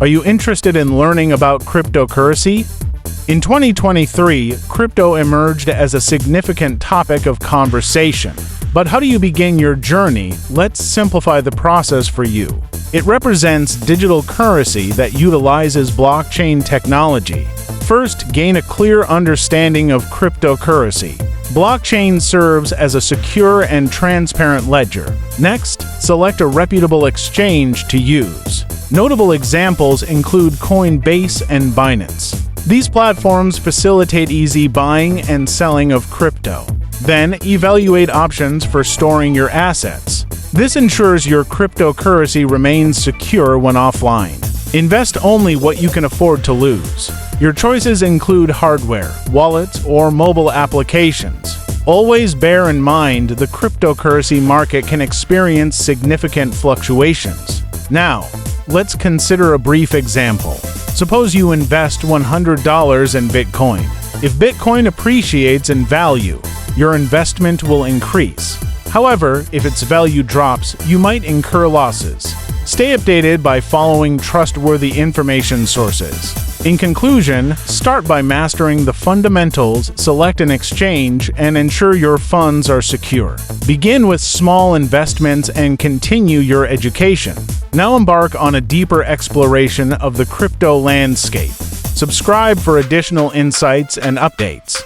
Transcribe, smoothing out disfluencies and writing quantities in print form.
Are you interested in learning about cryptocurrency? In 2023, crypto emerged as a significant topic of conversation. But how do you begin your journey? Let's simplify the process for you. It represents digital currency that utilizes blockchain technology. First, gain a clear understanding of cryptocurrency. Blockchain serves as a secure and transparent ledger. Next, select a reputable exchange to use. Notable examples include Coinbase and Binance. These platforms facilitate easy buying and selling of crypto. Then, evaluate options for storing your assets. This ensures your cryptocurrency remains secure when offline. Invest only what you can afford to lose. Your choices include hardware, wallets, or mobile applications. Always bear in mind the cryptocurrency market can experience significant fluctuations. Now, let's consider a brief example. Suppose you invest $100 in Bitcoin. If Bitcoin appreciates in value, your investment will increase. However, if its value drops, you might incur losses. Stay updated by following trustworthy information sources. In conclusion, start by mastering the fundamentals, select an exchange, and ensure your funds are secure. Begin with small investments and continue your education. Now embark on a deeper exploration of the crypto landscape. Subscribe for additional insights and updates.